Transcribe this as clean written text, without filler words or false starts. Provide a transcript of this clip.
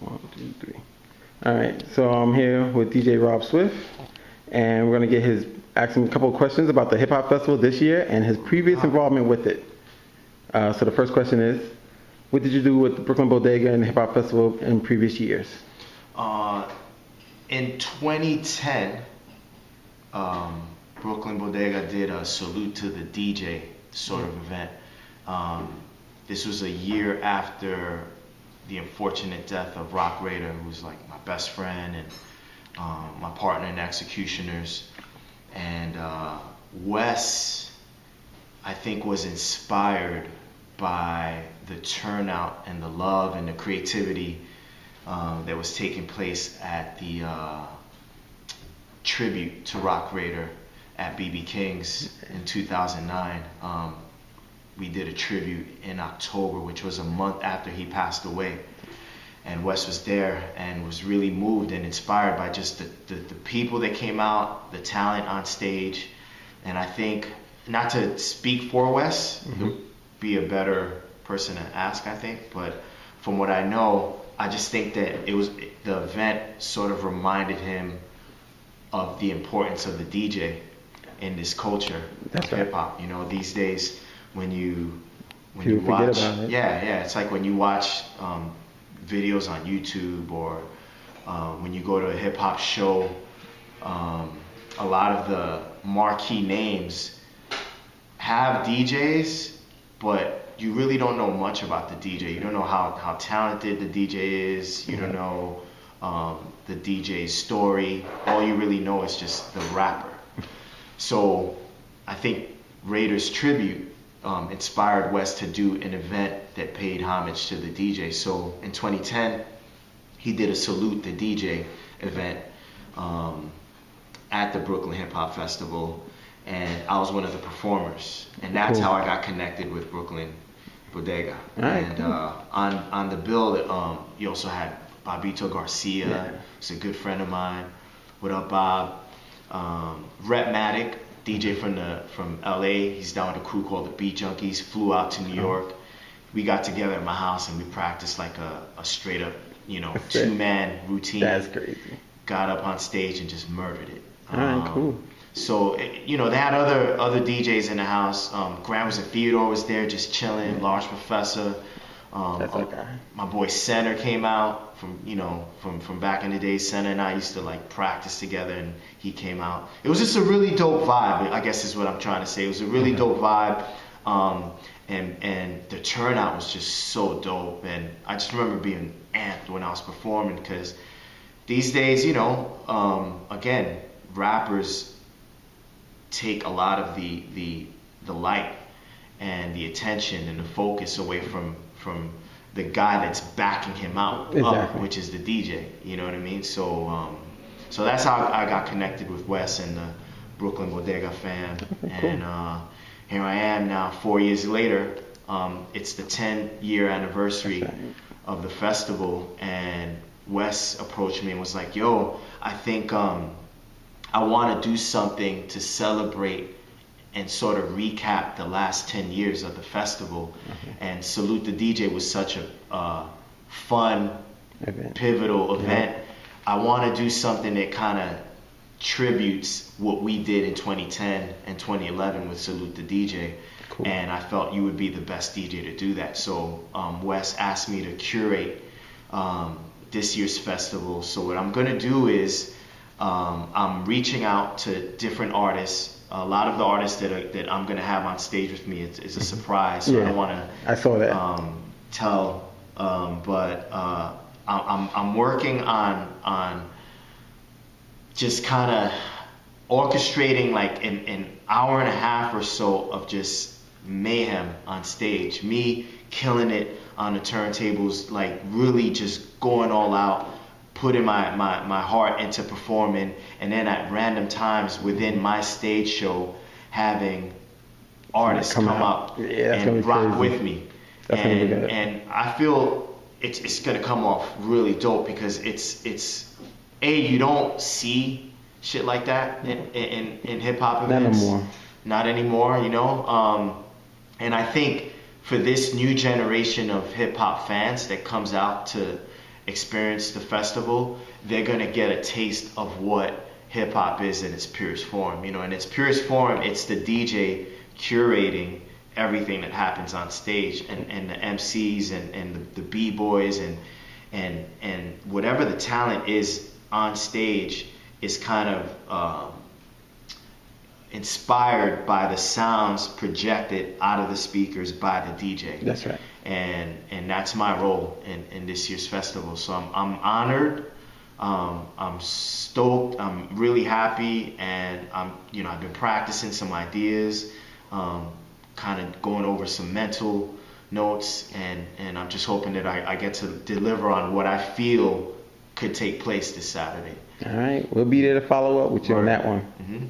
1, 2, 3. All right, so I'm here with DJ Rob Swift, and we're gonna ask him a couple of questions about the Hip Hop Festival this year and his previous involvement with it. So the first question is, what did you do with the Brooklyn Bodega and the Hip Hop Festival in previous years? In 2010, Brooklyn Bodega did a salute to the DJ sort of event. This was a year after the unfortunate death of Rock Raider, who was like my best friend and my partner in Executioners. And Wes, I think, was inspired by the turnout and the love and the creativity that was taking place at the tribute to Rock Raider at BB King's in 2009. We did a tribute in October, which was a month after he passed away. And Wes was there and was really moved and inspired by just the people that came out, the talent on stage. And I think, not to speak for Wes, he'll be a better person to ask, I think, but from what I know, I just think that the event sort of reminded him of the importance of the DJ in this culture of hip hop. You know, these days when you watch, it's like when you watch videos on YouTube or when you go to a hip hop show, a lot of the marquee names have DJs, but you really don't know much about the DJ. You don't know how talented the DJ is. You don't know the DJ's story. All you really know is just the rapper. So I think Raiders Tribute inspired Wes to do an event that paid homage to the DJ. So in 2010, he did a Salute the DJ event at the Brooklyn Hip Hop Festival, and I was one of the performers. And that's how I got connected with Brooklyn Bodega. And on the bill, you also had Bobito Garcia, who's a good friend of mine. What up, Bob? Rep Matic, DJ from LA. He's down with a crew called the Beat Junkies. Flew out to New York. We got together at my house and we practiced like a straight up, two-man routine. That's crazy. Got up on stage and just murdered it. Cool. So, they had other DJs in the house. Grams and Theodore was there just chilling. Large Professor. My boy Center came out from back in the day. Center and I used to like practice together, and he came out. It was just a really dope vibe, I guess is what I'm trying to say. It was a really dope vibe. And the turnout was just so dope. And I just remember being amped when I was performing, because these days, again, rappers take a lot of the light and the attention and the focus away from the guy that's backing him out, which is the DJ. You know what I mean? So that's how I got connected with Wes and the Brooklyn Bodega fam. And here I am now, 4 years later. It's the 10-year anniversary of the festival, and Wes approached me and was like, "Yo, I think I want to do something to celebrate and sort of recap the last 10 years of the festival." And Salute the DJ was such a fun, pivotal event. I want to do something that kind of tributes what we did in 2010 and 2011 with Salute the DJ. Cool. And I felt you would be the best DJ to do that. So Wes asked me to curate this year's festival. So what I'm going to do is I'm reaching out to different artists. A lot of the artists that I'm going to have on stage with me is a surprise. So I don't want to tell, but I'm working on just kind of orchestrating like an hour and a half or so of just mayhem on stage. Me killing it on the turntables, like really just going all out, putting my heart into performing, and then at random times within my stage show having artists come up and rock with me. And I feel it's gonna come off really dope, because it's you don't see shit like that in hip hop events. Not anymore, And I think for this new generation of hip hop fans that comes out to experience the festival, they're gonna get a taste of what hip hop is in its purest form. You know, in its purest form, it's the DJ curating everything that happens on stage, and the MCs and the B-boys and whatever the talent is on stage is kind of inspired by the sounds projected out of the speakers by the DJ. That's right. And that's my role in this year's festival. So I'm honored. I'm stoked. I'm really happy, and I've been practicing some ideas, kind of going over some mental notes, and I'm just hoping that I get to deliver on what I feel could take place this Saturday. All right, we'll be there to follow up with you on that one. Mm-hmm.